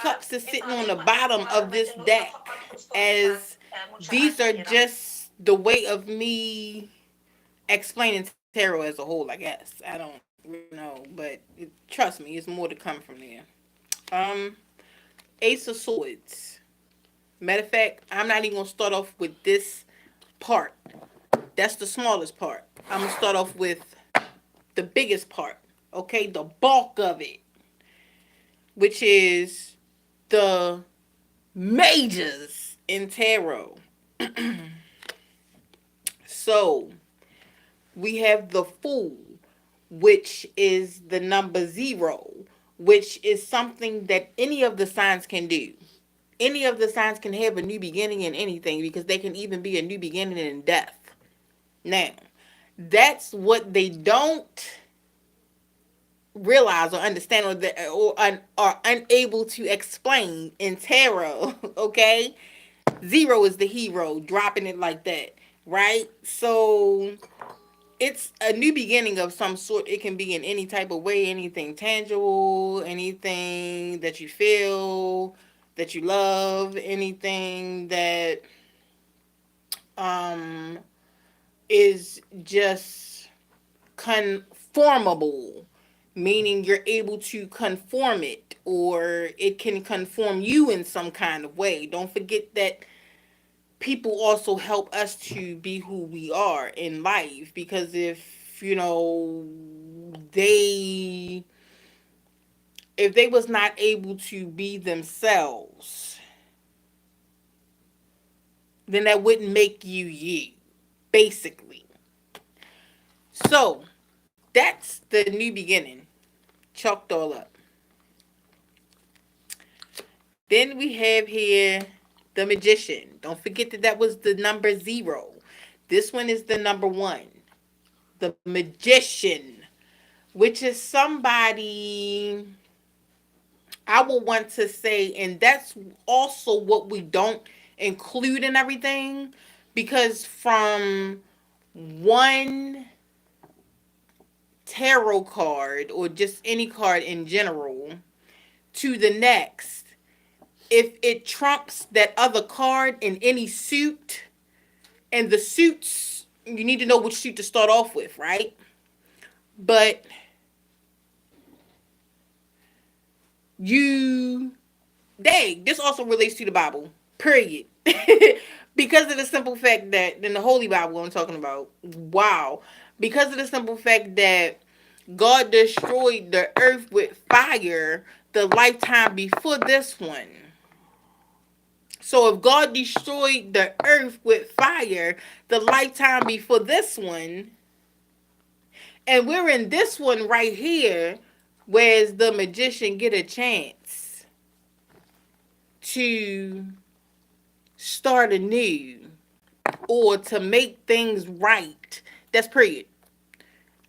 cups is sitting on the bottom of this deck, as these are just the way of me explaining tarot as a whole, I guess. I don't really know, but trust me, it's more to come from there. Um, Ace of Swords. Matter of fact, I'm not even gonna start off with this part. That's the smallest part. I'm gonna start off with the biggest part. Okay, the bulk of it, which is the majors in tarot. So we have the Fool, which is the number 0, which is something that any of the signs can do. Any of the signs can have a new beginning in anything, because they can even be a new beginning in death. Now, that's what they don't realize or understand, or are unable to explain in tarot. Okay, 0 is the hero, dropping it like that, right? So it's a new beginning of some sort. It can be in any type of way, anything tangible, anything that you feel, that you love, anything that um is just conformable, meaning you're able to conform it, or it can conform you in some kind of way. Don't forget that people also help us to be who we are in life, because they if they was not able to be themselves, then that wouldn't make you you, basically. So that's the new beginning, chalked all up. Then we have here the Magician. Don't forget that that was the number 0. This one is the number 1. The Magician, which is somebody I will want to say, and that's also what we don't include in everything, because from one tarot card, or just any card in general, to the next, if it trumps that other card in any suit, and the suits, you need to know which suit to start off with, right? But you, dang, this also relates to the Bible, period. Because of the simple fact that, in the Holy Bible I'm talking about, wow. Because of the simple fact that God destroyed the earth with fire the lifetime before this one. So if God destroyed the earth with fire the lifetime before this one, and we're in this one right here, whereas the Magician get a chance to start anew, or to make things right. That's period.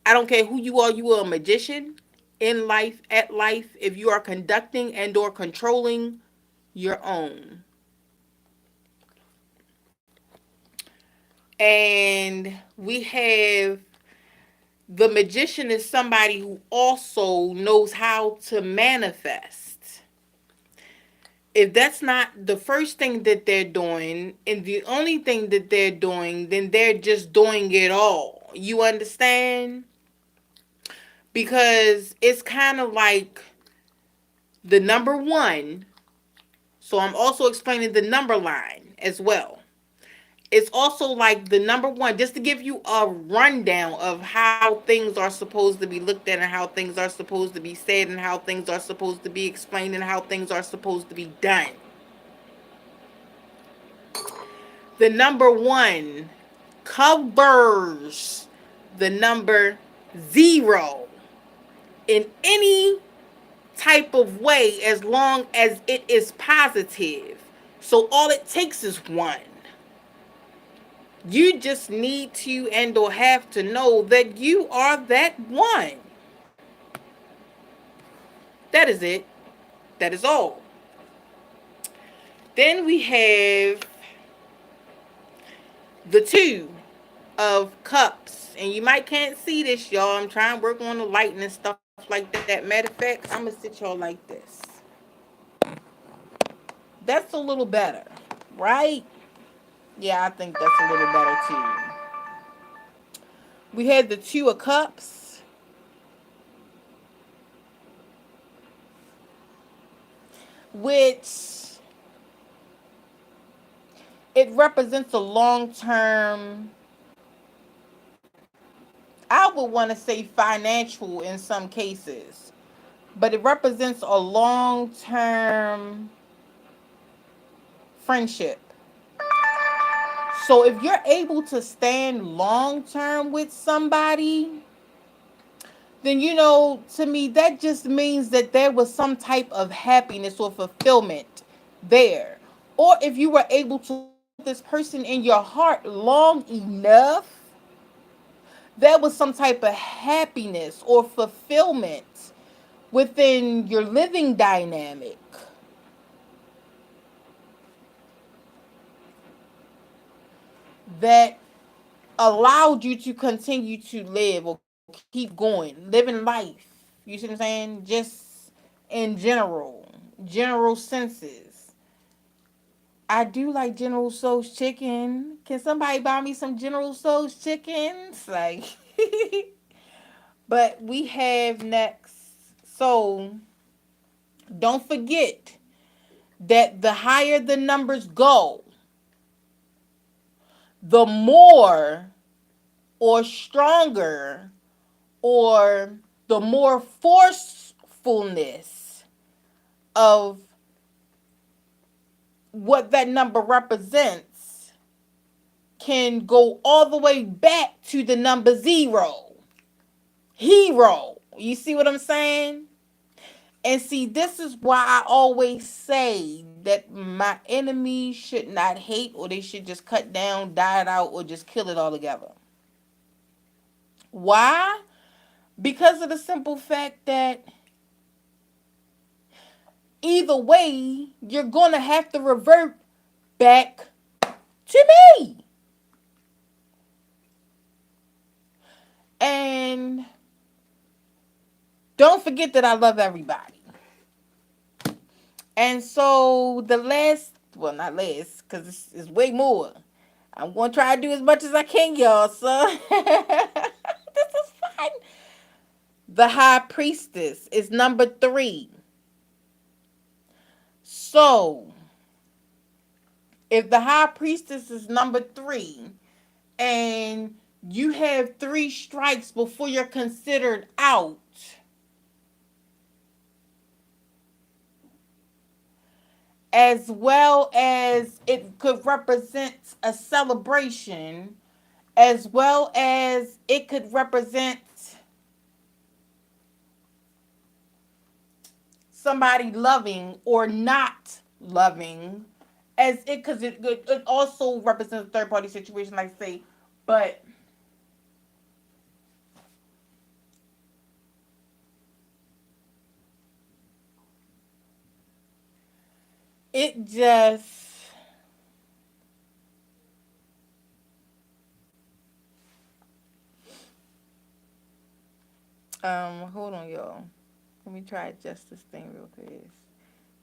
I don't care who you are a magician in life, at life, if you are conducting and or controlling your own. And we have the Magician is somebody who also knows how to manifest. If that's not the first thing that they're doing, and the only thing that they're doing, then they're just doing it all. You understand? Because it's kind of like the number 1. So I'm also explaining the number line as well. It's also like the number 1, just to give you a rundown of how things are supposed to be looked at, and how things are supposed to be said, and how things are supposed to be explained, and how things are supposed to be done. The number 1 covers the number 0 in any type of way, as long as it is positive. So all it takes is 1. You just need to and or have to know that you are that 1. That is it. That is all. Then we have the 2 of cups. And you might can't see this, y'all. I'm trying to work on the lighting and stuff like that. Matter of fact, I'm going to sit y'all like this. that's a little better, right? Yeah, I think that's a little better too. We had the Two of Cups, which it represents a long term, I would want to say financial in some cases, but it represents a long term friendship. So if you're able to stand long term with somebody, then to me, that just means that there was some type of happiness or fulfillment there. Or if you were able to hold this person in your heart long enough, there was some type of happiness or fulfillment within your living dynamic that allowed you to continue to live or keep going, living life. You see what I'm saying? Just in general senses. I do like General Soul's chicken. Can somebody buy me some General Soul's chickens? Like, but we have next. So don't forget that the higher the numbers go, the more or stronger or the more forcefulness of what that number represents can go all the way back to the number zero. Hero. You see what I'm saying? And see, this is why I always say that my enemies should not hate, or they should just cut down, die it out, or just kill it altogether. Why? Because of the simple fact that either way, you're going to have to revert back to me. And don't forget that I love everybody. And so the last, well, not last, because it's way more. I'm going to try to do as much as I can, y'all. So this is fun. The High Priestess is number 3. So if the High Priestess is number 3, and you have 3 strikes before you're considered out, as well as it could represent a celebration, as well as it could represent somebody loving or not loving, as it, because it also represents a third party situation, like I say, but it just, hold on, y'all. Let me try adjust this thing real quick.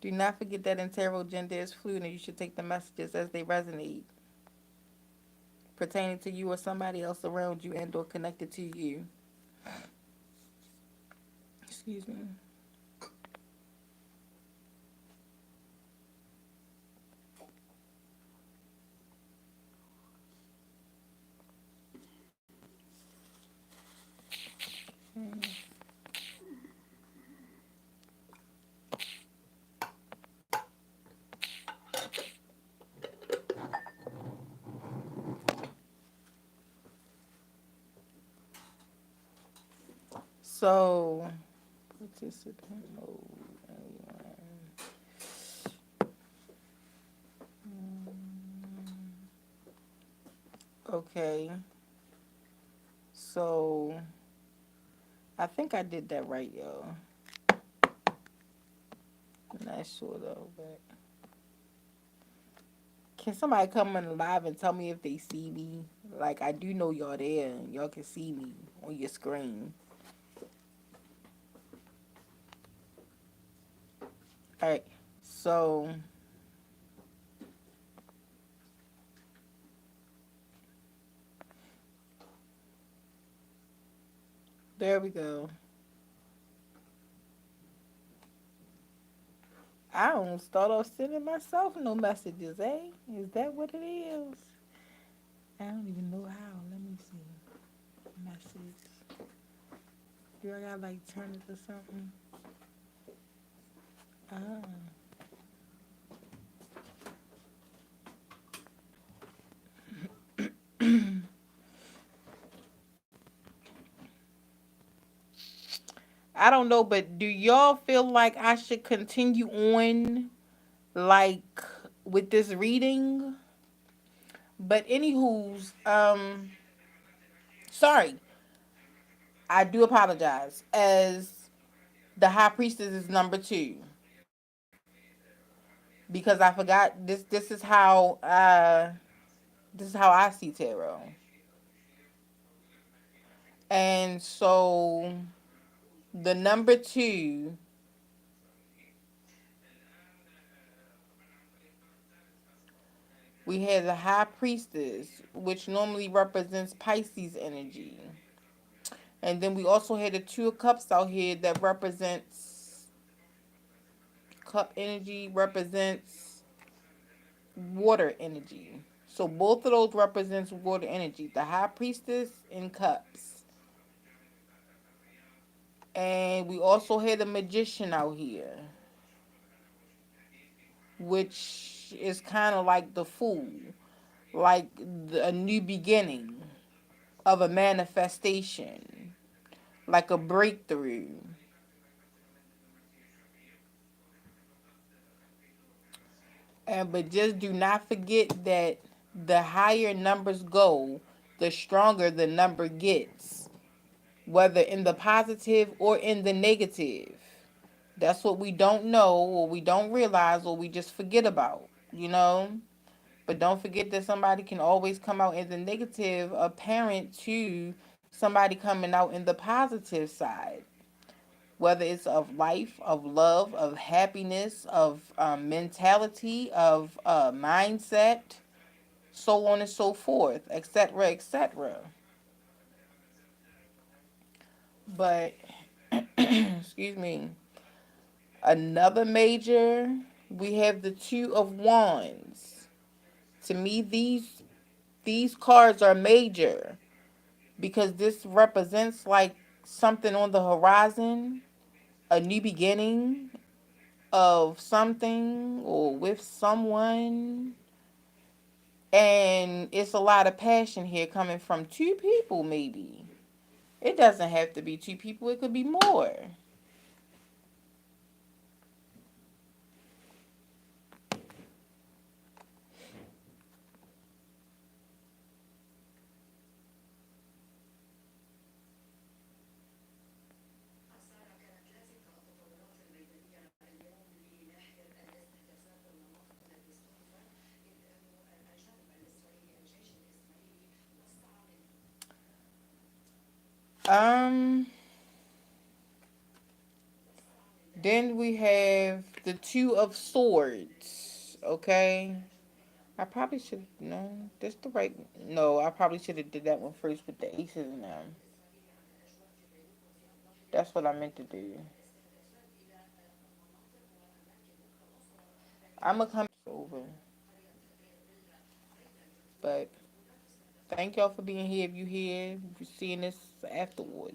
Do not forget that in tarot, gender is fluid, and you should take the messages as they resonate, pertaining to you or somebody else around you and or connected to you. Excuse me. So, participant mode. Okay. So, I think I did that right, y'all. I'm not sure though, but can somebody come on live and tell me if they see me? Like, I do know y'all there and y'all can see me on your screen. All right. So, There we go. I don't start off sending myself no messages, eh? Is that what it is? I don't even know how. Let me see. Message. Do I gotta like turn it to something? Ah. I don't know, but do y'all feel like I should continue on like with this reading? But anywho's, sorry, I do apologize. As the high priestess is number two, because I forgot this is how I see tarot. And so the number two, we have the high priestess, which normally represents Pisces energy. And then we also had the two of cups out here that represents cup energy represents water energy. So both of those represents water energy. The high priestess in cups. And we also had a magician out here, which is kind of like the fool, like a new beginning of a manifestation, like a breakthrough. And but just do not forget that the higher numbers go, the stronger the number gets, whether in the positive or in the negative. That's what we don't know or we don't realize or we just forget about, you know? But don't forget that somebody can always come out in the negative apparent to somebody coming out in the positive side, whether it's of life, of love, of happiness, of mentality, of mindset, so on and so forth, etc., etc. But, excuse me, another major, we have the Two of Wands. To me, these cards are major because this represents like something on the horizon, a new beginning of something or with someone. And it's a lot of passion here coming from two people, maybe. It doesn't have to be two people, it could be more. Um, then we have the Two of Swords. Okay. I probably should no. That's the right. No, I probably should have did that one first with the aces and them. That's what I meant to do. I'm gonna come over, but thank y'all for being here. If you here, if you're seeing this afterward.